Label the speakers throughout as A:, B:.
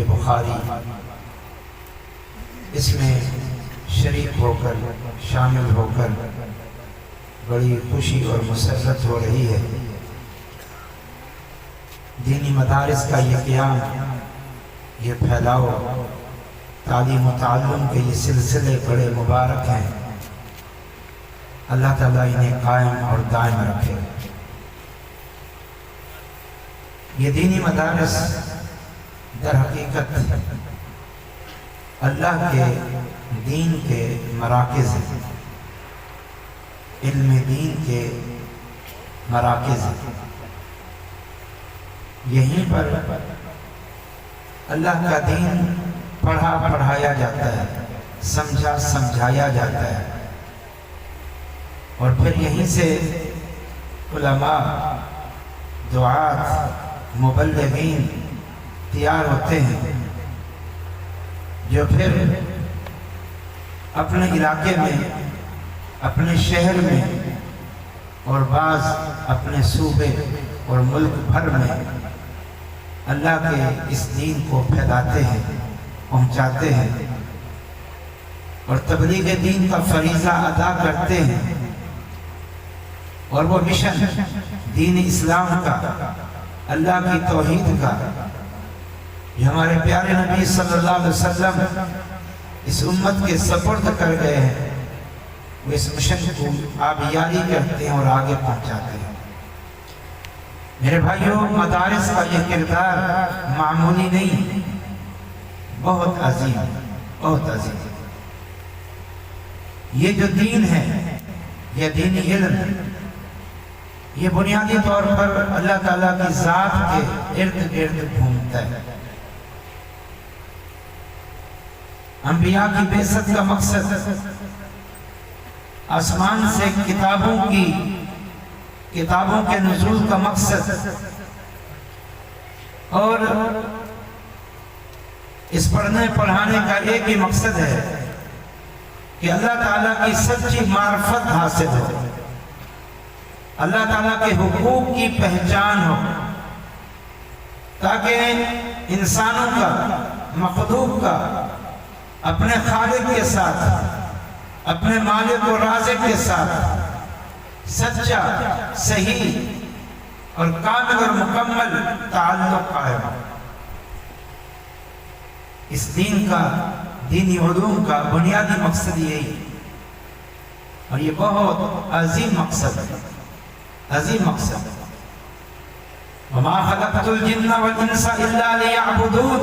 A: بخاری اس میں شریک ہو کر شامل ہو کر بڑی خوشی اور مسرت ہو رہی ہے۔ دینی مدارس کا یہ قیام، یہ پھیلاؤ، تعلیم و تعلم کے یہ سلسلے بڑے مبارک ہیں۔ اللہ تعالیٰ انہیں قائم اور دائم رکھے۔ یہ دینی مدارس در حقیقت اللہ کے دین کے مراکز ہیں، علم دین کے مراکز ہیں۔ یہیں پر اللہ کا دین پڑھا پڑھایا جاتا ہے، سمجھا سمجھایا جاتا ہے، اور پھر یہیں سے علماء، دعات، مبلغین تیار ہوتے ہیں، جو پھر اپنے علاقے میں، اپنے شہر میں، اور بعض اپنے صوبے اور ملک بھر میں اللہ کے اس دین کو پھیلاتے ہیں، پہنچاتے ہیں، اور تبلیغ دین کا فریضہ ادا کرتے ہیں۔ اور وہ مشن دین اسلام کا، اللہ کی توحید کا، جو ہمارے پیارے نبی صلی اللہ علیہ وسلم اس امت کے سپرد کر گئے ہیں، وہ اس مشن کو آبیاری کرتے ہیں اور آگے پہنچاتے ہیں۔ میرے بھائیوں، مدارس کا یہ کردار معمولی نہیں، بہت عظیم، بہت عظیم۔ یہ جو دین ہے، یہ دینی علم، یہ بنیادی طور پر اللہ تعالیٰ کی ذات کے ارد گرد گھومتا ہے۔ انبیاء کی بعثت کا مقصد آسمان سے کتابوں کے نزول کا مقصد، اور اس پڑھنے پڑھانے کا ایک ہی مقصد ہے کہ اللہ تعالیٰ کی سچی معرفت حاصل ہو، اللہ تعالیٰ کے حقوق کی پہچان ہو، تاکہ انسانوں کا، مخلوق کا اپنے خالق کے ساتھ، اپنے مالک و رازق کے ساتھ سچا، صحیح اور کامل اور مکمل تعلق قائم ہو۔ اس دین کا، دینی علوم کا بنیادی مقصد یہی، اور یہ بہت عظیم مقصد ہے، عظیم مقصد۔ وَمَا خَلَقْتُ الْجِنَّ وَالْإِنسَ إِلَّا لِيَعْبُدُونَ۔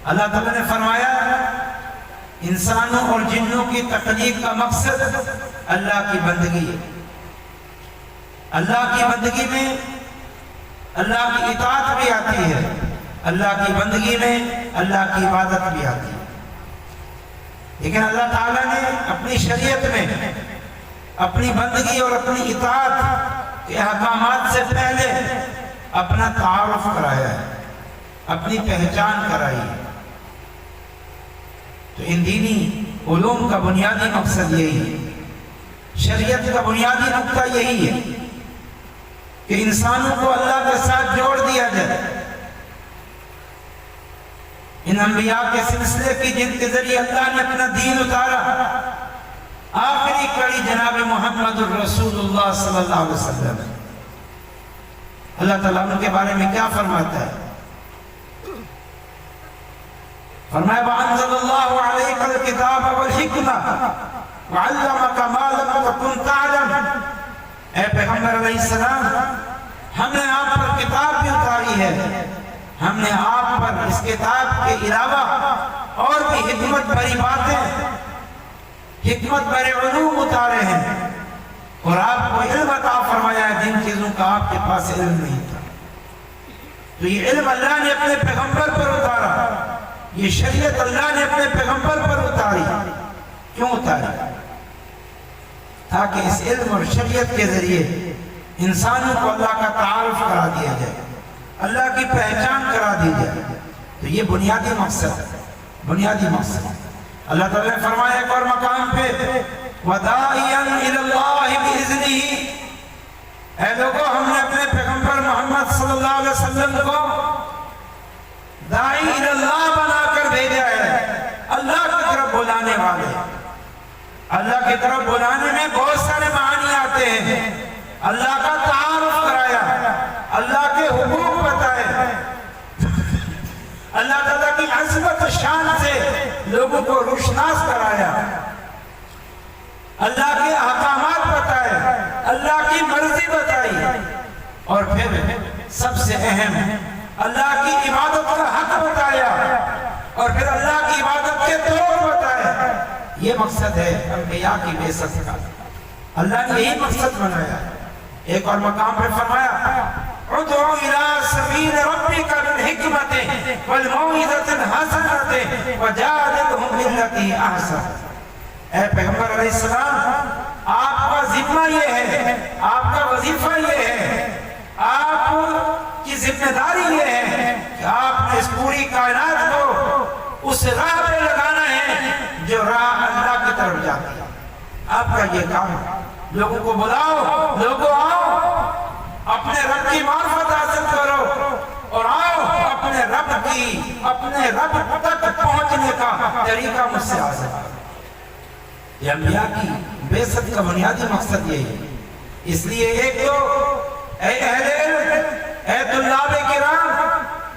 A: اللہ تعالیٰ نے فرمایا انسانوں اور جنوں کی تخلیق کا مقصد اللہ کی بندگی ہے۔ اللہ کی بندگی میں اللہ کی اطاعت بھی آتی ہے، اللہ کی بندگی میں اللہ کی عبادت بھی آتی ہے، لیکن اللہ تعالیٰ نے اپنی شریعت میں اپنی بندگی اور اپنی اطاعت کے احکامات سے پہلے اپنا تعارف کرایا ہے، اپنی پہچان کرائی ہے۔ تو ان دینی علوم کا بنیادی مقصد یہی ہے، شریعت کا بنیادی نقطہ یہی ہے کہ انسانوں کو اللہ کے ساتھ جوڑ دیا جائے۔ ان انبیاء کے سلسلے کی، جن کے ذریعے اللہ نے اپنا دین اتارا، آخری کڑی جناب محمد الرسول اللہ صلی اللہ علیہ وسلم۔ اللہ تعالیٰ ان کے بارے میں کیا فرماتا ہے؟ فرمایا وَأَنزَلَ اللَّهُ عَلَيْكَ الْكِتَابَ وَالْحِكْمَةَ وَعَلَّمَكَ مَا لَمْ تَكُنْ تَعْلَمُ۔ اے پیغمبر علیہ السلام، ہم نے آپ پر کتاب بھی اتاری ہے، ہم نے آپ پر اس کتاب کے علاوہ اور بھی حکمت بھری باتیں، حکمت بھرے علوم اتارے ہیں، اور آپ کو علم عطا فرمایا ہے جن چیزوں کا آپ کے پاس علم نہیں تھا۔ تو یہ علم اللہ نے اپنے پیغمبر پر اتارا، یہ شریعت اللہ نے اپنے پیغمبر پر اتاری۔ کیوں اتاری؟ تاکہ اس علم اور شریعت کے ذریعے انسانوں کو اللہ کا تعارف کرا دیا جائے، اللہ کی پہچان کرا دی جائے۔ تو یہ بنیادی مقصد ہے، بنیادی مقصد ہے۔ اللہ تعالیٰ نے فرمایا ایک اور مقام پہ وَدَاعِيًا إِلَى اللَّهِ بِإِذْنِهِ۔ اے لوگوں، ہم نے اپنے پیغمبر محمد صلی اللہ علیہ وسلم کو داعی الی اللہ والے. اللہ کی طرف بلانے میں بہت سارے معانی آتے ہیں. اللہ کا تعارف کرایا, اللہ کے حقوق بتائے, اللہ تعالیٰ کی عظمت شان سے لوگوں کو روشناس کرایا, اللہ کے احکامات بتائے, اللہ کی مرضی بتائی, اور پھر سب سے اہم اللہ کی عبادت کا حق بتایا, اور پھر اللہ کی عبادت کے طور بتائے. یہ مقصد ہے انبیاء کی بعثت کا. اللہ نے یہی مقصد بنایا. ایک اور مقام پر فرمایا ادعو الى سبیل ربک بالحکمت والموعظۃ الحسنۃ وجادلھم باللتی احسن. اے پیغمبر علیہ السلام, آپ کا ذمہ یہ ہے, آپ کا وظیفہ یہ ہے, آپ کی ذمہ داری یہ ہے کہ آپ نے اس پوری کائنات کو اس راہ پہ لگانا ہے جو راہ اللہ کی طرف جاتی ہے. آپ کا یہ کام ہے. لوگوں کو بلاؤ, لوگوں آؤ, اپنے رب کی معرفت حاصل کرو, اور آؤ اپنے رب تک پہنچنے کا طریقہ مجھ سے حاصل کرو. یہ انبیاء کی بعثت کا بنیادی مقصد یہی ہے. اس لیے ایک تو اے اہل علم, اے طلاب کرام,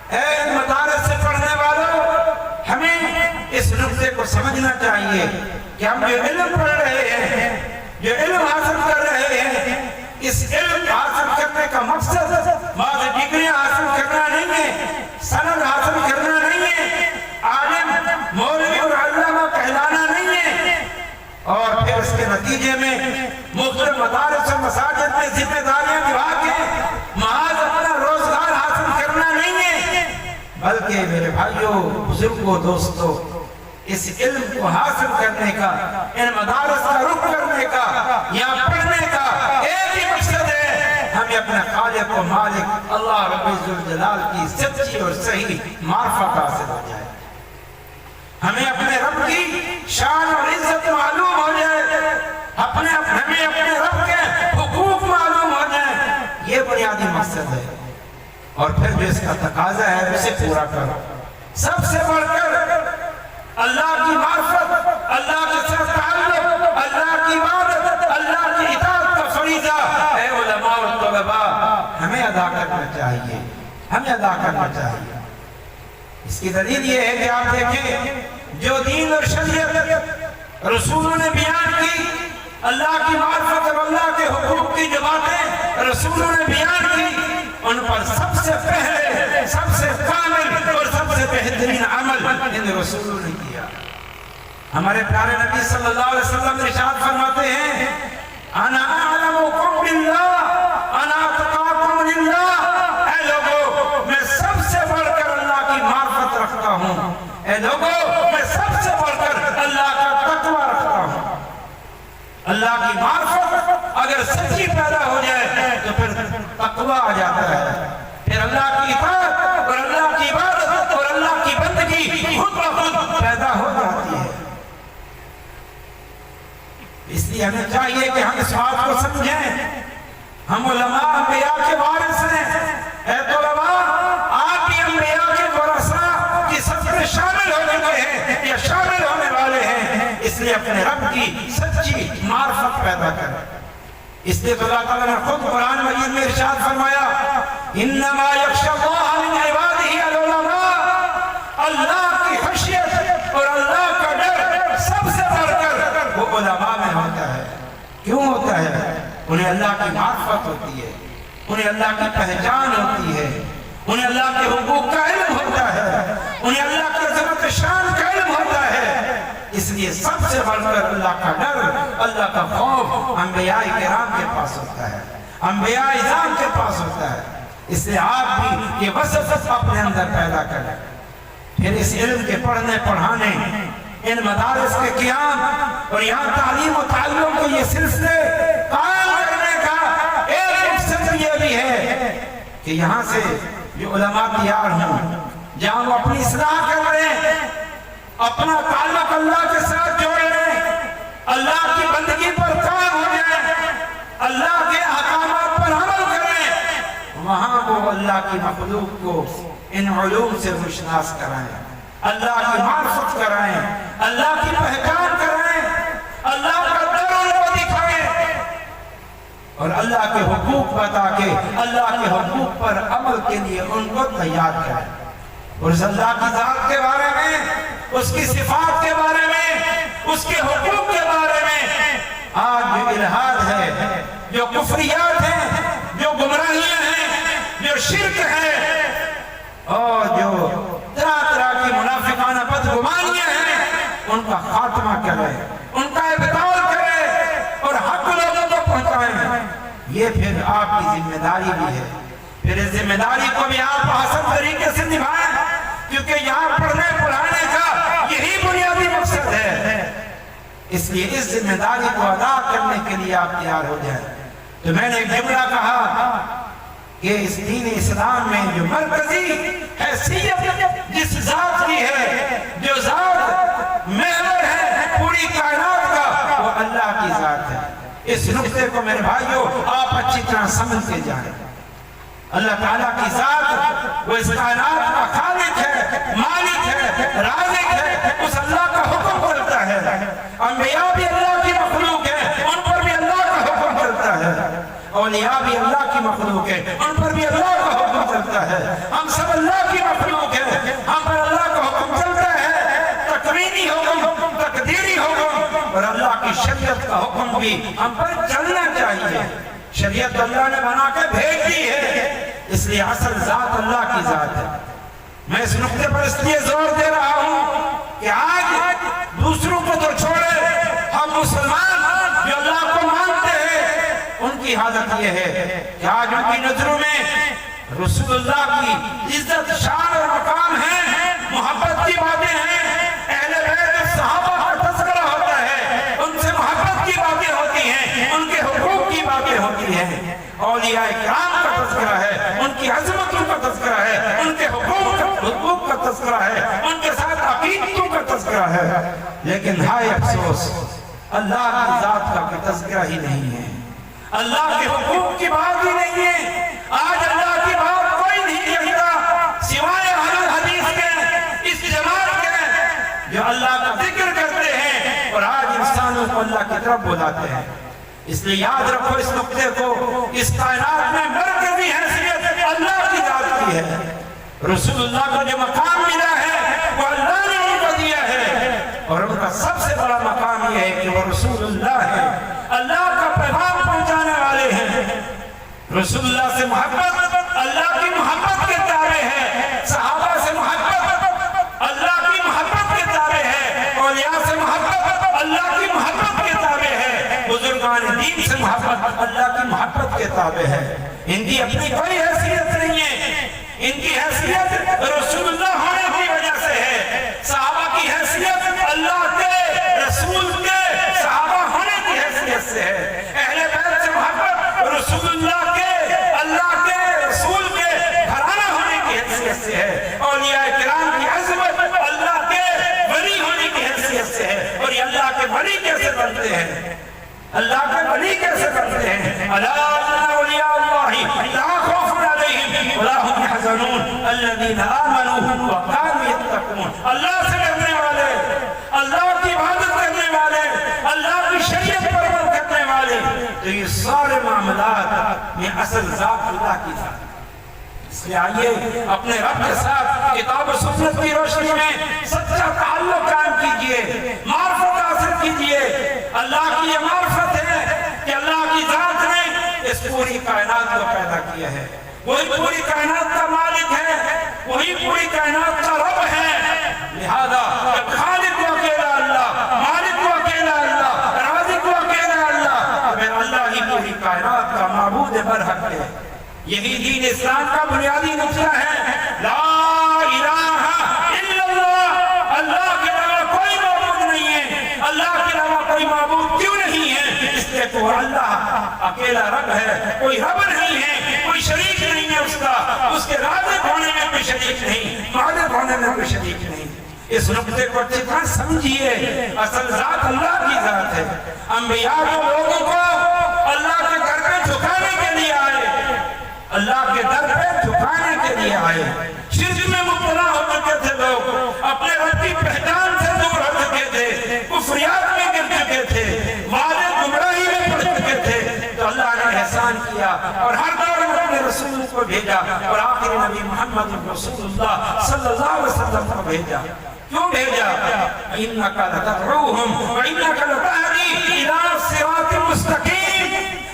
A: اے مدارس سے پڑھنے والوں, ہمیں اس نقطے کو سمجھنا چاہیے کہ ہم جو علم پڑھ رہے ہیں, جو علم حاصل کر رہے ہیں, اس علم حاصل کرنے کا مقصد بعض ڈگریاں حاصل کرنا نہیں ہے, سند حاصل کرنا نہیں ہے, عالم مولوی اور علامہ کہلانا نہیں ہے, اور پھر اس کے نتیجے میں مختلف مدارس اور مساجد میں ذمہ داریاں نبھا کے محض اپنا روزگار حاصل کرنا نہیں ہے, بلکہ میرے بھائیوں, بزرگوں, دوستوں, اس علم کو حاصل کرنے کا, ان مدارس کا رخ کرنے کا یا پڑھنے کا ایک ہی مقصد ہے, ہمیں اپنے خالق و مالک اللہ رب ذوالجلال کی سچی اور صحیح معرفت حاصل ہو جائے, ہمیں اپنے رب کی شان اور عزت معلوم ہو جائے, ہمیں اپنے رب کے حقوق معلوم ہو جائے. یہ بنیادی مقصد ہے. اور پھر جو اس کا تقاضا ہے اسے پورا کرو. سب سے بڑھ کر اللہ کی معرفت, اللہ کے ساتھ تعلق, اللہ کی عبادت, اللہ کی اطاعت کا فریضہ اے علماء اور طلباء ہمیں ادا کرنا چاہیے, ہمیں ادا کرنا چاہیے. اس کی دلیل یہ ہے کہ آپ دیکھیں جو دین اور شریعت رسولوں نے بیان کی, اللہ کی معرفت اور اللہ کے حقوق کی جو باتیں رسولوں نے بیان کی, ان پر سب سے پہلے, سب سے کامل اور سب سے بہترین عمل ان رسولوں نے کیا. ہمارے پیارے نبی صلی اللہ علیہ وسلم ارشاد فرماتے ہیں انا اعلمکم باللہ انا اتقاکم للہ. اے لوگوں, میں سب سے بڑھ کر اللہ کی معرفت رکھتا ہوں. اے لوگوں, میں سب سے بڑھ کر اللہ کا تقوی رکھتا ہوں. اللہ کی معرفت اگر سچی پیدا ہو جائے تو پھر تقوی آ جاتا ہے, پھر اللہ کی اطاعت اور اللہ کی عبادت اور اللہ کی بندگی خود بخود پیدا ہو جاتی ہے. اس لیے ہمیں چاہیے کہ ہم اس بات کو سمجھیں, ہم علماء انبیاء کے وارث ہیں. اے طلباء, آپ بھی انبیاء کے ورثاء کی صف میں شامل ہو چکے ہیں یا شامل ہونے والے ہیں. اس لیے اپنے رب کی سچی معرفت پیدا کریں. اس لیے اللہ تعالیٰ نے خود قرآن مجید میں ارشاد فرمایا انما یخشی اللہ من عبادہ العلماء. اللہ کی خشیت اور اللہ کا ڈر سب سے بڑھ کر وہ علماء میں ہوتا ہے. کیوں ہوتا ہے؟ انہیں اللہ کی معرفت ہوتی ہے, انہیں اللہ کی پہچان ہوتی ہے, انہیں اللہ کے حقوق کا علم ہوتا ہے, انہیں اللہ کی عظمت شان کا علم ہوتا ہے. اس لیے سب سے بڑھ کر اللہ کا ڈر, اللہ کا خوف انبیاء کرام کے پاس ہوتا ہے, انبیاء اعظام کے پاس ہوتا ہے. اس لیے آپ بھی یہ وصف اپنے اندر پیدا کریں. پھر اس علم کے پڑھنے پڑھانے, ان مدارس کے قیام اور یہاں تعلیم و تعلم کو یہ سلسلے قائم کرنے کا ایک مقصد یہ بھی ہے کہ یہاں سے جو علماء تیار ہوں, جہاں وہ اپنی اصلاح کر رہے ہیں, اپنا تعلق اللہ کے ساتھ جوڑ لیں, اللہ کی بندگی پر کام ہو جائیں, اللہ کے احکامات پر عمل کریں, وہاں وہ اللہ کی مخلوق کو ان علوم سے روشناس کرائیں, اللہ کی معرفت کرائیں، اللہ کی پہچان کرائیں، اللہ کا در ان کو دکھائیں اور اللہ کے حقوق بتا کے اللہ کے حقوق پر عمل کے لیے ان کو تیار کریں۔ اور اس اللہ کی ذات کے بارے میں، اس کی صفات کے بارے میں، اس کے حقوق کے بارے میں آج جو الہاد ہے، جو کفریات ہیں، جو گمراہیاں ہیں، جو شرک ہے اور جو طرح طرح کی منافقانہ بدگمانیاں ہیں، ان کا خاتمہ کرے، ان کا ابطال کرے اور حق لوگوں کو پہنچائیں۔ یہ پھر آپ کی ذمہ داری بھی ہے۔ پھر اس ذمہ داری کو بھی آپ آسان طریقے سے نبھائیں، کیونکہ یہاں پڑھنے پڑھانے کا یہی بنیادی مقصد ہے۔ اس لیے اس ذمہ داری کو ادا کرنے کے لیے آپ تیار ہو جائیں۔ تو میں نے ایک جملہ کہا کہ اس دین اسلام میں جو مرکزی حیثیت جس ذات کی ہے، جو ذات محور ہے پوری کائنات کا، وہ اللہ کی ذات ہے۔ اس نقطے کو میرے بھائیوں آپ اچھی طرح سمجھ کے جائیں۔ اللہ تعالیٰ کی ذات وہ اس کائنات کا خالق ہے، مالک ہے، رازق ہے، اس اللہ کا حکم چلتا ہے۔ انبیاء بھی اللہ کی مخلوق ہے، ان پر بھی اللہ کا حکم چلتا ہے۔ اولیاء بھی اللہ کی مخلوق ہے، ان پر بھی اللہ کا حکم چلتا ہے۔ ہم سب اللہ کی مخلوق ہے، ہم پر اللہ کا حکم چلتا ہے، تکوینی حکم، تقدیری حکم، اور اللہ کی شریعت کا حکم بھی ہم پر چلنا چاہیے۔ شریعت اللہ نے بنا کے بھیج دی ہے، اس لیے اصل ذات اللہ کی ذات ہے۔ میں اس نقطے پر اس لیے زور دے رہا ہوں کہ آج دوسروں کو تو چھوڑے، ہم مسلمان جو اللہ کو مانتے ہیں ان کی حالت یہ ہے کہ آج ان کی نظروں میں رسول اللہ کی عزت، شان اور مقام ہے، محبت کی باتیں ہیں، اہل بیت صحابہ کا تذکرہ ہوتا ہے، ان سے محبت کی باتیں ہوتی ہیں، ان کے حقوق کی باتیں ہوتی ہیں، اولیاء کرام کا تذکرہ ہے، ان کی عظمتوں کا تذکرہ ہے، ان کے حقوق کا تذکرہ ہے، ان کے ساتھ عقیدتوں کا تذکرہ ہے، لیکن ہائے افسوس اللہ کی ذات کا کوئی تذکرہ ہی نہیں ہے، اللہ کے حقوق کی بات ہی نہیں ہے۔ آج اللہ کی بات کوئی نہیں کہتا سوائے اہل حدیث کے، اس جماعت کے جو اللہ کا ذکر کرتے ہیں اور آج انسانوں کو اللہ کی طرف بلاتے ہیں۔ اس لیے یاد رکھو اس نقطے کو، اس کائنات میں مرکزی حیثیت اللہ کی ذات کی ہے۔ رسول اللہ کو جو مقام ملا ہے وہ اللہ نے ان کو دیا ہے، اور ان کا سب سے بڑا مقام یہ ہے کہ وہ رسول اللہ ہے، اللہ کا پیغام پہنچانے والے ہیں۔ رسول اللہ سے محبت اللہ کی محبت کے تابع ہے، صحابہ سے محبت اللہ کی محبت کے تابع ہے، اولیاء سے محبت اللہ کی محبت کے تابع ہے، بزرگان دین سے محبت اللہ کی محبت کے تابع ہے۔ ان کی اپنی کوئی حیثیت نہیں ہے، ان کی حیثیت رسول اللہ ہونے کی وجہ سے ہے، صحابہ کی حیثیت اللہ کے رسول کے صحابہ ہونے کی حیثیت سے ہے، اہل بیت سے محبت رسول اللہ کے اللہ کے رسول کے گھرانہ ہونے کی حیثیت سے ہے، اولیاء کرام کی عظمت اللہ کے ولی ہونے کی حیثیت سے ہے۔ اور یہ اللہ کے ولی کیسے بنتے ہیں، اللہ کے ولی کیسے بنتے ہیں؟ الا ان اولیاء اللہ لا خوف علیہم ولا هم يحزنون الذين آمنوا وكانوا يتقون۔ اللہ سے ڈرنے والے، اللہ کی عبادت کرنے والے، اللہ کی شریعت پر عمل کرنے والے، تو یہ سارے معاملات میں اصل ذات اللہ کی ذات۔ اس لیے آئیے اپنے رب کے ساتھ کتاب و سنت کی روشنی میں سچا تعلق قائم کیجئے، معرفت حاصل کیجئے۔ اللہ کی یہ معرفت ہے کہ اللہ کی ذات نے اس پوری کائنات کو پیدا کیا ہے، وہی پوری کائنات کا مالک ہے، وہی پوری کائنات کا رب ہے۔ لہذا جب خالق کو اکیلا اللہ، مالک کو اکیلا اللہ، رازق کو اکیلا اللہ، پھر اللہ ہی پوری کائنات کا معبود برحق ہے۔ یہی دین اسلام کا بنیادی نقطہ ہے، لا الہ الا اللہ، اللہ کے علاوہ کوئی معبود نہیں ہے۔ اللہ کے علاوہ کوئی معبود کیوں نہیں ہے؟ اس لیے کہ وہ اللہ اکیلا رب ہے، کوئی رب نہیں ہے، کوئی شریک نہیں ہے اس کا، اس کے رازق ہونے میں کوئی شریک نہیں، مالک ہونے میں کوئی شریک نہیں۔ اس نقطے کو اچھی طرح سمجھیے، اصل ذات اللہ کی ذات ہے۔ انبیاء کو لوگوں کو اللہ کے گھر پہ جھکانے کے لیے آئے، اللہ کے در پہ جھکانے کے لیے آئے۔ شرک میں مبتلا ہو چکے تھے لوگ، اپنے بھیجا اور آخری نبی محمد رسول اللہ صلی اللہ علیہ وسلم کو بھیجا. کیوں بھیجا؟ إِنَّكَ لَتَدْعُوهُمْ وَإِنَّكَ لَتَهْدِي إِلَىٰ صِرَاطٍ مُسْتَقِيمٍ.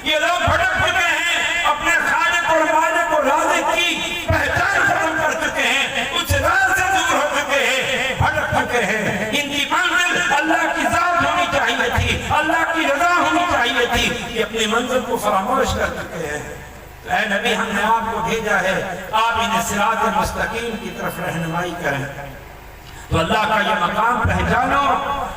A: یہ لوگ بھٹک چکے ہیں، اپنے خالق اور مالک اور رازق کی پہچان ختم کر چکے ہیں، اس راز سے دور ہو چکے ہیں، بھٹک چکے ہیں. ان کی منزل اللہ کی ذات ہونی چاہیے تھی، اللہ کی رضا ہونی چاہیے تھی. یہ اپنی منزل کو فراموش کر چکے ہیں. اے نبی، ہم نے آپ کو بھیجا ہے، آپ انہیں صراط مستقیم کی طرف رہنمائی کریں. تو اللہ کا یہ مقام پہچانو،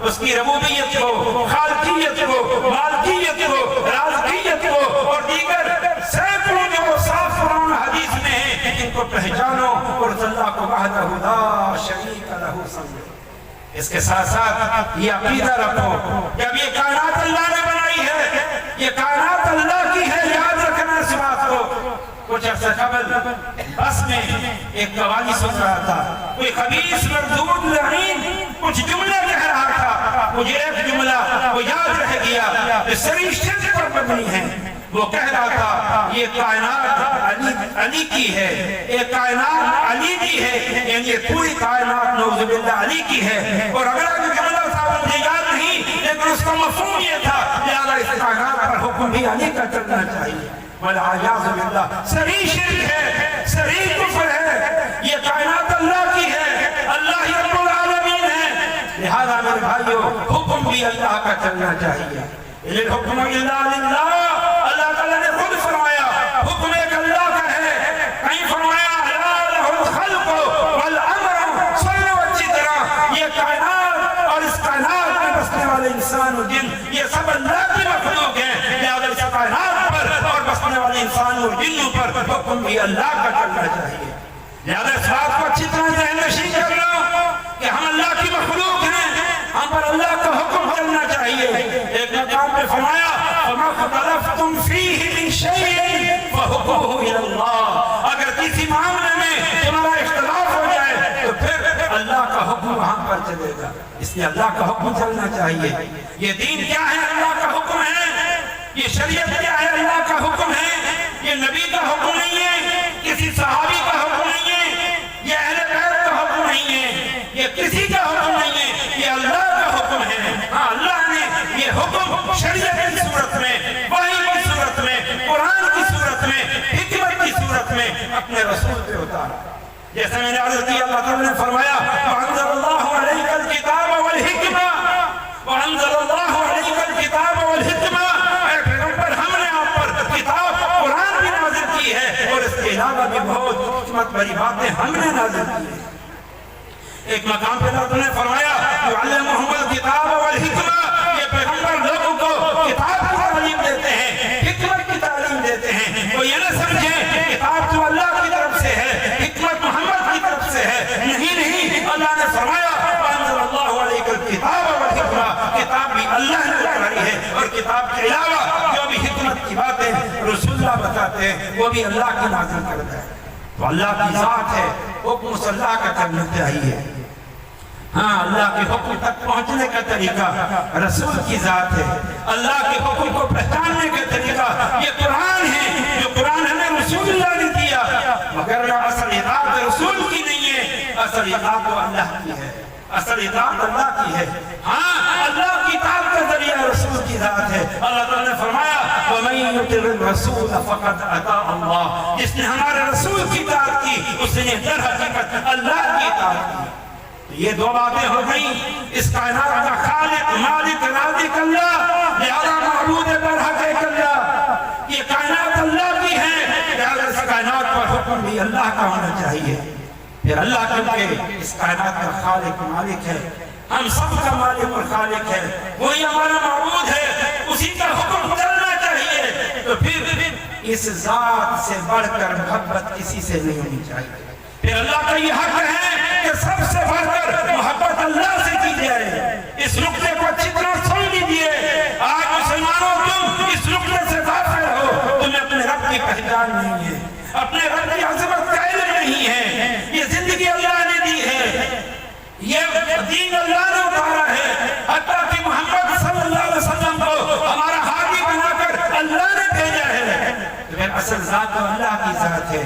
A: اس کی ربوبیت کو، خالقیت کو، مالکیت کو، رازقیت کو اور دیگر سینکڑوں جو صاف قرآن حدیث میں ہیں، ان کو پہچانو اور اللہ کو وحدہ لا شریک لہ سمجھو. اس کے ساتھ ساتھ یہ عقیدہ رکھو کہ اب یہ کائنات اللہ نے بنائی ہے، یہ کائنات اللہ کی ہے. یاد رکھنا اس بات کو. کچھ عرصہ قبل بس میں ایک قوالی سن رہا تھا، کوئی خبیث مردود لعین کچھ جملے کہہ رہا تھا. مجھے ایک جملہ وہ یاد رہ گیا کہ سری شرک پر مبنی ہے. وہ کہہ رہا تھا یہ کائنات علی کی ہے، یہ کائنات علی کی ہے، یعنی یہ پوری کائنات نعوذ باللہ علی کی ہے. اور اگلا جو جملہ تھا مجھے یاد نہیں، لیکن اس کا مفہوم یہ تھا لہذا اس کائنات پر حکم بھی علی کا چلنا چاہیے. والعیاذ باللہ سری شرک ہے، سری کفر ہے. یہ کائنات اللہ کی ہے، اللہ ہی رب العالمین ہے. لہذا میرے بھائیو حکم بھی اللہ کا چلنا چاہیے. الحکم الا للہ. اللہ تعالیٰ نے خود فرمایا حکم ایک اللہ کا ہے. کہیں فرمایا الا لہ الخلق والامر. سن لو اچھی طرح، یہ کائنات اور اس کائنات میں بسنے والے انسان و جن یہ سب اللہ کی مخلوق ہیں. لہذا اس کائنات پر اور بسنے والے انسان اور جنوں پر حکم بھی اللہ کا چلنا چاہیے. لہذا اس بات کو اچھی طرح ذہن نشین کر لو کہ ہم اللہ کی مخلوق ہیں، ہم پر اللہ کا حکم چلنا چاہیے. ایک مقام پہ فرمایا فَمَا اخْتَلَفْتُمْ فِيهِ مِنْ شَيْءٍ فَحُكْمُهُ إِلَى اللَّهِ. اگر کسی معاملے میں تمہارا اختلاف ہو جائے تو پھر اللہ کا حکم وہاں پر چلے گا. اس لیے اللہ کا حکم چلنا چاہیے. یہ دین کیا ہے؟ اللہ کا حکم ہے. یہ شریعت کیا ہے؟ اللہ کا حکم ہے. یہ نبی کا حکم نہیں ہے، کسی صحابی کا حکم نہیں ہے، یہ اہل بیت کا حکم نہیں ہے، یہ کسی کا حکم نہیں ہے، یہ اللہ کا حکم ہے. ہاں، اللہ نے یہ حکم شریعت کی صورت میں، وحی کی صورت میں، قرآن کی صورت میں، حکمت کی صورت میں اپنے رسول پہ اتارا. جیسے میں نے عرض کیا اللہ تعالیٰ نے فرمایا وَأَنزَلَ اللَّهُ عَلَيْكَ الْكِتَابَ وَالْحِكْمَةَ وَأَنزَلَ اللَّهُ عَلَيْكَ الْكِتَابَ وَالْحِكْمَةَ. اے پیغمبر، ہم نے آپ پر کتاب قرآن بھی نازل کی ہے اور اس کے علاوہ بھی بہت حکمت بری باتیں ہم نے نازل کی ہیں. ایک مقام پہ اللہ نے فرمایا يُعَلِّمُهُمُ الْكِتَابَ وَالْحِكْمَةَ. یہ پیغمبر لوگوں کو کتاب کی تعلیم دیتے ہیں، حکمت کی تعلیم دیتے ہیں. وہ یہ نہ سمجھیں کتاب تو اللہ کی طرف سے ہے، حکمت محمد کی طرف سے ہے. نہیں، اللہ نے فرمایا وَأَنزَلَ اللَّهُ عَلَيْكَ الْكِتَابَ وَالْحِكْمَةَ. کتاب بھی اللہ نے اتاری ہے اور کتاب کے علاوہ جو بھی حکمت کی باتیں رسول اللہ بتاتے ہیں وہ بھی اللہ کی نازل کرتا ہے. تو اللہ کی ذات ہے، حکم اس اللہ کا کرنا چاہیے. ہاں، اللہ کے حکم تک پہنچنے کا طریقہ رسول کی ذات ہے. اللہ کے حکم کو پہچاننے کا طریقہ یہ قرآن ہے، جو قرآن ہمیں رسول اللہ نے دیا. مگر اصل اطاعت رسول کی نہیں ہے، اصل اطاعت تو اللہ کی ہے، اصل اطاعت اللہ کی ہے. ہاں، اللہ کی اطاعت کا ذریعہ رسول کی ذات ہے. اللہ تعالیٰ نے فرمایا وَمَن يُطِعِ الرَّسُولَ فَقَدْ أَطَاعَ اللَّهَ. جس نے ہمارے رسول کی اطاعت کی اس نے در حقیقت اللہ کی اطاعت کی. یہ دو باتیں ہو گئیں. اس کائنات کا خالق مالک رازق اللہ، لہذا معبود برحق اللہ. یہ کائنات اللہ کی ہے، لہذا اس کائنات پر حکم بھی اللہ کا ہونا چاہیے. پھر اللہ کیونکہ اس کائنات کا خالق مالک ہے، ہم سب کا مالک اور خالق ہے، وہی ہمارا معبود ہے، اسی کا حکم چلنا چاہیے. تو پھر اس ذات سے بڑھ کر محبت کسی سے نہیں ہونی چاہیے. پھر اللہ کا یہ حق ہے کہ سب سے بڑھ کر محبت اللہ سے کی جائے. اس نقطے کو اچھی طرح سن لیجیے. آج مسلمانوں تم اس نقطے سے غافل ہو. تمہیں اپنے رب کی پہچان نہیں ہے، اپنے رب کی عظمت کا علم نہیں ہے. یہ زندگی اللہ نے دی ہے، یہ دین اللہ نے اتارا ہے. حتیٰ کہ محمد صلی اللہ علیہ وسلم کو ہمارا ہادی بنا کر اللہ نے بھیجا ہے. اصل ذات تو اللہ کی ذات ہے.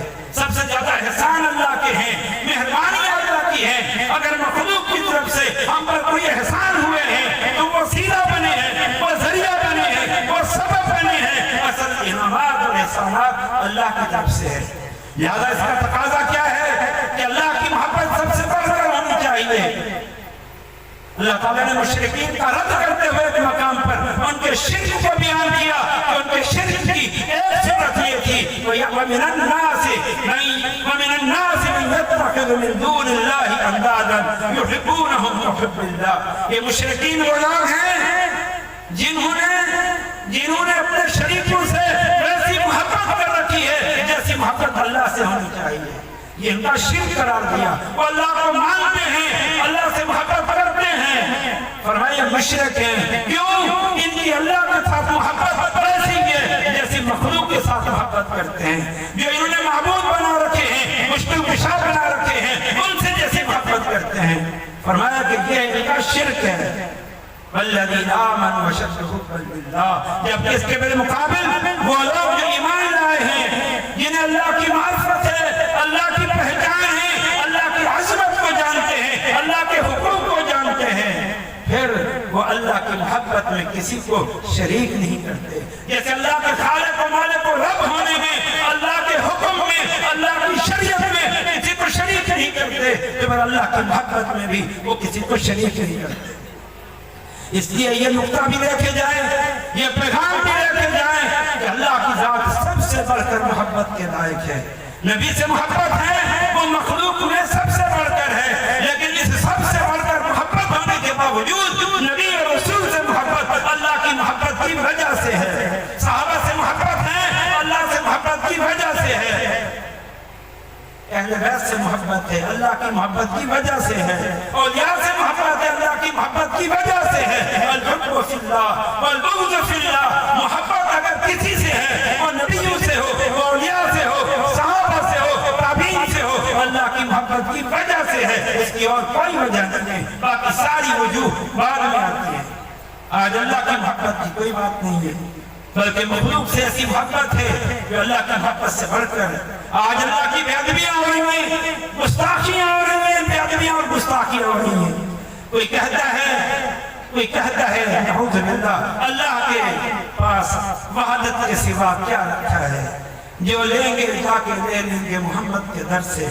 A: احسان اللہ کے ہیں، مہربانیاں اللہ کی ہیں۔ اگر مخلوق کی طرف سے ہم پر کوئی احسان ہوئے ہیں تو وہ وسیلہ بنے ہیں، وہ ذریعہ بنے ہیں، وہ سبب بنے ہیں۔ اصل انعامات اور احسانات اللہ کی طرف سے ہے۔ لہذا اس کا تقاضا کیا ہے کہ اللہ کی محبت سب سے بڑھ کر ہونی چاہیے۔ اللہ تعالیٰ نے مشرکین کا رد کرتے ہوئے ایک مقام پر ان کے شرک کو بیان کیا کہ ان کے شرک کی ایک صورت یہ تھی وَمِنَ النَّاسِ مَن يَتَّخِذُ مِن دُونِ اللَّهِ أَندَادًا يُحِبُّونَهُمْ كَحُبِّ اللَّهِ۔ یہ مشرکین وہ لوگ ہیں جنہوں نے اپنے شریکوں سے ویسی محبت کر رکھی ہے جیسی محبت اللہ سے ہونی چاہیے۔ یہ ان کا شرک قرار دیا۔ وہ اللہ کو مانتے ہیں، اللہ سے محبت کرتے ہیں۔ فرمایا مشرک ہیں، کیوں؟ ان کی اللہ کے ساتھ محبت ایسی ہے جیسی مخلوق کے ساتھ محبت کرتے ہیں۔ جو انہوں نے معبود بنا رکھے ہیں، مشکل کشا بنا رکھے ہیں، ان سے جیسی محبت کرتے ہیں۔ فرمایا کہ یہ ان کا شرک ہے۔ وَالَّذِينَ آمَنُوا وَشَدُّ حُبًّا لِلَّهِ، جبکہ اس کے بالمقابل وہ لوگ جو ایمان لائے ہیں، جنہیں اللہ کی معرفت ہے، اللہ کی پہچان ہے، اللہ کی عظمت کو جانتے ہیں، اللہ کے حقوق کو جانتے ہیں، پھر وہ اللہ کی محبت میں کسی کو شریک نہیں کرتے۔ جیسے اللہ کے خالق و مالک و رب ہونے میں، اللہ کے حکم میں، اللہ کی شریعت میں کسی کو شریک نہیں کرتے، تو پھر اللہ کی محبت میں بھی وہ کسی کو شریک نہیں کرتے۔ اس لیے یہ نقطہ بھی دیکھے جائیں، یہ پیغام بھی دیکھے جائیں کہ اللہ کی ذات سب سے بڑھ کر محبت کے لائق ہے۔ نبی سے محبت ہے، وہ مخلوق میں سب سے بڑھ کر ہے، لیکن اس سب سے بڑھ کر محبت ہونے کے باوجود نبی اور رسول سے محبت اللہ کی محبت کی وجہ سے ہے۔ صحابہ سے محبت ہے، اللہ سے محبت کی وجہ سے ہے۔ اہل بیت سے محبت ہے، اللہ کی محبت کی وجہ سے ہے۔ اولیاء سے محبت ہے، اللہ کی محبت کی وجہ سے ہے۔ الحب فی اللہ والبغض فی اللہ، محبت اگر کسی سے ہے، وہ نبیوں سے ہو، وہ اولیاء سے ہو، صحابہ سے ہو، تابعین سے ہو، اللہ کی محبت کی وجہ سے ہے، اس کی اور کوئی وجہ نہیں ہے۔ باقی ساری وجوہ بعد میں آتی ہے۔ آج اللہ کی محبت کی کوئی بات نہیں ہے، بلکہ مخلوق سے ایسی محبت ہے جو اللہ کی محبت سے بڑھ کر ہے۔ آج اللہ کی بے ادبیاں ہو رہی ہیں، گستاخیاں ہو رہی ہیں، بے ادبیاں اور گستاخیاں ہو رہی ہیں۔ کوئی کہتا ہے نعوذ باللہ، اللہ کے پاس وحدت کے سوا کیا رکھا ہے، جو لیں گے جا کے لے لیں گے محمد کے در سے۔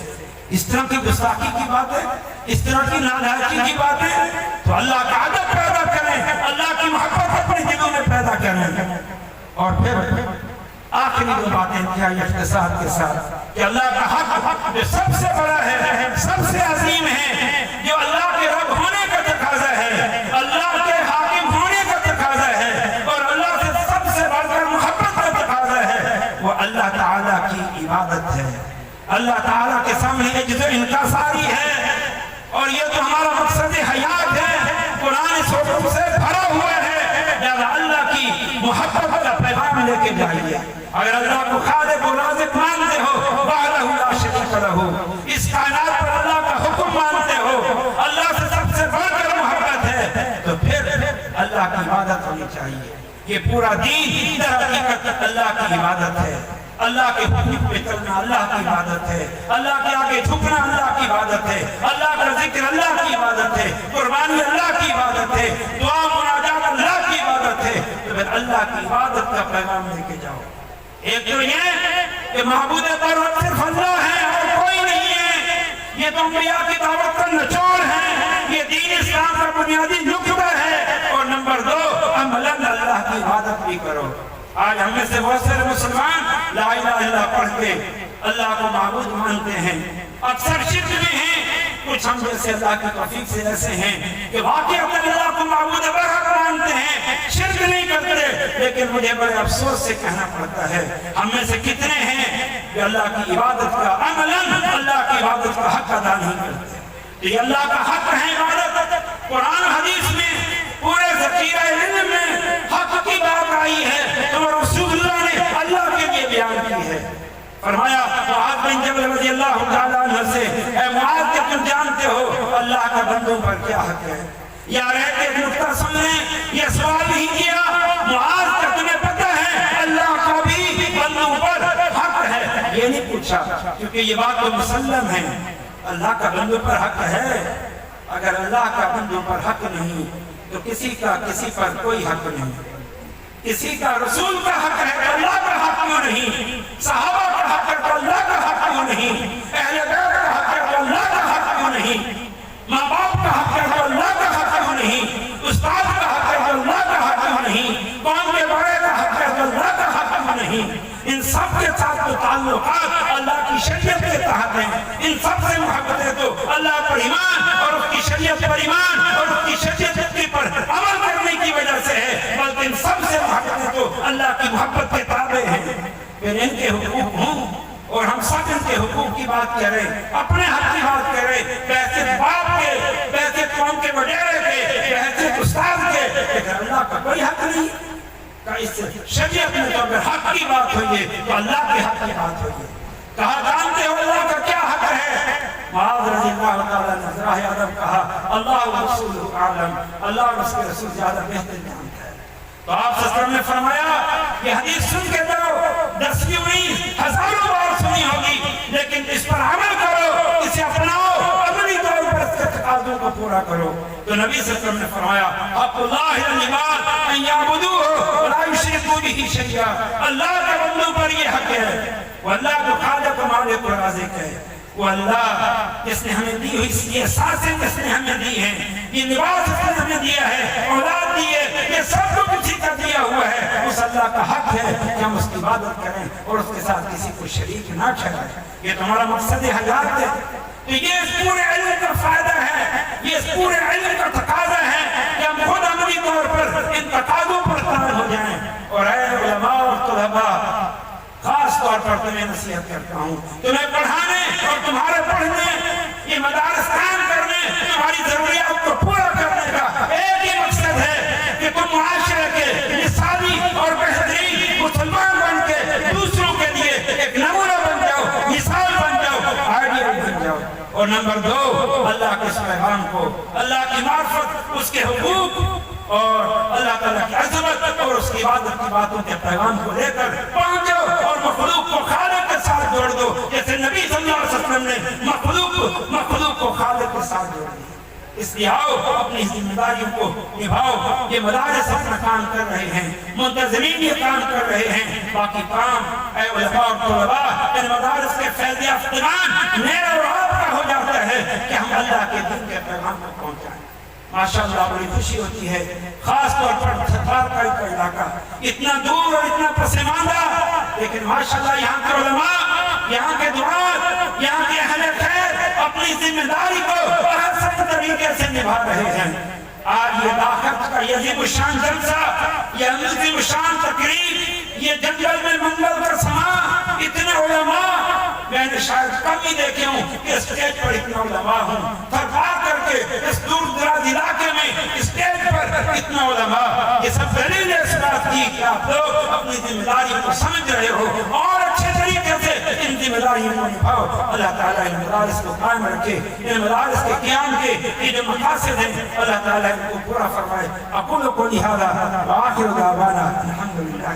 A: اس طرح کی گستاخی کی بات ہے، اس طرح کی نالائقی کی بات ہے، تو اللہ کا ادب پیدا کریں، اللہ کی محبت اپنے دلوں میں پیدا کریں۔ اور پھر آخری دو باتیں انتہائی اختصار کے ساتھ کہ اللہ کا حق جو سب سے بڑا ہے، سب سے عظیم ہے، جو اللہ کے رب ہونے کا تقاضا ہے، اللہ کے حاکم ہونے کا تقاضا ہے، اور اللہ سے سب سے بڑھ کر محبت کا تقاضا ہے، وہ اللہ تعالیٰ کی عبادت ہے۔ اللہ تعالیٰ کے سامنے عجز و انکساری ہے، اور یہ تو ہمارا مقصد حیات ہے، قرآن اس حکم سے بھرا ہوا ہے۔ لہذا اللہ کی محبت کا پیغام لے کے جائیے۔ اگر اللہ کو خالق و رازق مانتے ہو، وحدہ لا شریک لہ، اس کائنات پر اللہ کا حکم مانتے ہو، اللہ سے سب سے بڑھ کر محبت ہے، تو پھر اللہ کی عبادت ہونی چاہیے۔ یہ پورا دین در حقیقت اللہ کی عبادت ہے۔ اللہ کے حکم پہ چلنا اللہ کی عبادت ہے، اللہ کے آگے جھکنا اللہ کی عبادت ہے، اللہ کا ذکر اللہ کی عبادت ہے، قربانی اللہ کی عبادت ہے، دعا مناجات اللہ کی عبادت ہے۔ تو پھر اللہ کی عبادت کا پیغام لے کے جاؤ۔ ایک تو یہ کہ معبود برحق صرف اللہ ہے اور کوئی نہیں ہے، یہ تو انبیاء کی دعوت کا نچوڑ ہے، یہ دین اسلام کا بنیادی نقطہ ہے۔ اور نمبر دو، عملاً اللہ کی عبادت بھی کرو۔ آج ہم میں سے بہت سارے مسلمان لا الہ الا اللہ پڑھ کے اللہ کو معبود مانتے ہیں، اکثر شرک میں ہیں۔ کچھ ہم جیسے اللہ کی توفیق سے ایسے ہیں کہ واقعی اللہ کو معبود برحق مانتے ہیں، شرک نہیں کرتے، لیکن مجھے بڑے افسوس سے کہنا پڑتا ہے ہم میں سے کتنے ہیں کہ اللہ کی عبادت کا عملاً اللہ کی عبادت کا حق ادا نہیں کرتے۔ یہ اللہ کا حق ہے عبادت۔ قرآن حدیث میں پورے ذخیرہ علم میں حق کی بات آئی ہے تو رسول اللہ نے اللہ کے لیے بیان کی ہے۔ فرمایا معاذ بن جبل رضی اللہ تعالیٰ عنہ سے، اے معاذ کہ تم جانتے ہو اللہ کا بندوں پر کیا حق ہے؟ یا رہ کے نقطہ سن لیں، یہ سوال نہیں کیا معاذ کہ تمہیں پتہ ہے اللہ کا بھی بندوں پر حق ہے، یہ نہیں پوچھا، کیونکہ یہ بات تو مسلم ہے، اللہ کا بندوں پر حق ہے۔ اگر اللہ کا بندوں پر حق نہیں تو کسی کا کسی پر کوئی حق نہیں۔ کسی کا رسول کا حق ہے تو اللہ کا حق کیوں نہیں؟ صحابہ کا حق ہے تو اللہ کا حق کیوں نہیں؟ اہل بیت کا حق ہے تو اللہ کا حق کیوں نہیں؟ ماں باپ کا حق ہے تو اللہ کا حق کیوں نہیں؟ استاد کا حق ہے تو اللہ کا حق کیوں نہیں؟ قوم کے بڑے کا حق ہے تو اللہ کا حق کیوں نہیں؟ ان سب کے ساتھ تو تعلقات اللہ کی شریعت کے تحت ہیں۔ ان سب سے محبت ہے تو اللہ پر ایمان اور اس کی شریعت پر ایمان اور اس کی شریعت پر عمل کرنے کی وجہ سے ہے، بلکہ ان سب سے محبت ہے تو اللہ کی محبت کے تابع ہیں۔ پھر ان کے حقوق ہوں اور ہم سب ان کے حقوق کی بات کر رہے ہیں، اپنے حق کی بات کر رہے ہیں، بحثیت باپ کے، بحثیت قوم کے وڈیرے کے، بحثیت استاد کے، لیکن اللہ کا کوئی حق نہیں کہ اس شریعت میں تو اگر حق کی بات ہوئی ہے تو اللہ کے حق کی بات ہوئی ہے۔ کہا جانتے ہو اللہ کا کیا حق ہے؟ معاذ رضی اللہ تعالیٰ نے حضرہ آدم کہا اللہ و رسول عالم، اللہ اور اس کے رسول زیادہ بہتر جانتا ہے۔ تو آپ صلی اللہ علیہ وسلم نے فرمایا یہ حدیث سن کے جاؤ، 10ویں نہیں 1000 بار سنی ہوگی، لیکن اس پر عمل کرو، اسے اپناؤ، عملی طور پر اس کے تقاضوں کو پورا کرو۔ تو نبی صلی اللہ علیہ وسلم نے فرمایا حق اللہ العباد ان یعبدوہ ولا یشرکوا بہ شیئا، اللہ کے بندوں پر یہ حق ہے، وہ اللہ جو خالق و مالک و رازق ہے، وہ اللہ جس نے ہمیں دی ہوئی یہ سانسیں جس نے ہمیں دی ہیں، یہ لباس جس نے ہمیں دیا ہے، اولاد دی ہے، یہ سب کو کسی کا دیا ہوا ہے، اس اللہ کا حق ہے کہ ہم اس کی عبادت کریں اور اس کے ساتھ کسی کو شریک نہ ٹھہرائیں۔ یہ تو ہمارا مقصد حیات ہے۔ تو یہ اس پورے علم کا فائدہ ہے، یہ اس پورے علم کا تقاضا ہے کہ ہم خود عملی طور پر ان تقاضوں پر قائم ہو جائیں۔ اور اے علماء اور طلباء، خاص طور پر تمہیں نصیحت کرتا ہوں، تمہیں پڑھانے اور تمہارے پڑھنے، یہ مدارس قائم کرنے، تمہاری ضروریات کو پورا کرنے کا ایک ہی مقصد ہے کہ تم معاشرے کے مثالی اور بہترین مسلمان بن کے دوسروں کے لیے ایک نمونہ بن جاؤ، مثال بن جاؤ، آئیڈیل بن جاؤ۔ اور نمبر 2، اللہ کے اس پیغام کو، اللہ کی معرفت، اس کے حقوق اور اللہ تعالیٰ کی عظمت اور اس کی عبادت کی باتوں کے پیغام کو لے کر پہنچو اور مخلوق کو خالق کے ساتھ جوڑ دو، جیسے نبی صلی اللہ علیہ وسلم نے مخلوق کو خالق کے ساتھ جوڑ دیا۔ اس لیے آؤ اپنی ذمہ داریوں کو نبھاؤ۔ یہ مدارس اپنا کام کر رہے ہیں، منتظمین یہ کام کر رہے ہیں، باقی کام اے علماء اور طلباء ان مدارس کے فیض یافتگان میرا اور آپ کا ہو جاتا ہے کہ ہم اللہ کے دین کے پیغام کو پہنچائیں۔ ماشاءاللہ بڑی خوشی ہوتی ہے، خاص طور پر ستار کا علاقہ اتنا دور اور اتنا پسماندہ، لیکن ماشاءاللہ یہاں کے علماء، یہاں کے دعات، یہاں کے اہل خیر اپنی ذمہ داری کو بہت سخت طریقے سے نبھا رہے ہیں۔ آج یہ داخت کا یہ عظیم الشان جلسہ، یہ عظیم الشان تقریب، یہ جنگل میں منگل کا سما، اتنے علماء میں نے شاید کم ہی دیکھے ہوں کہ اسٹیج پر اتنا علماء ہوں، تھرپار کر کے اس دور دراز علاقے میں اسٹیج پر اتنا علماء، یہ سب دلیل ہے اس بات کی کہ آپ لوگ اپنی ذمہ داری کو سمجھ رہے ہو اور اچھے طریقے سے ان ذمہ داریوں کو نبھاؤ۔ اللہ تعالیٰ ان مدارس کو قائم رکھے، ان مدارس کے قیام کے یہ جو مقاصد ہیں اللہ تعالیٰ ان کو پورا فرمائے۔ اقول قولی ھذا وآخر دعوانا الحمد للہ۔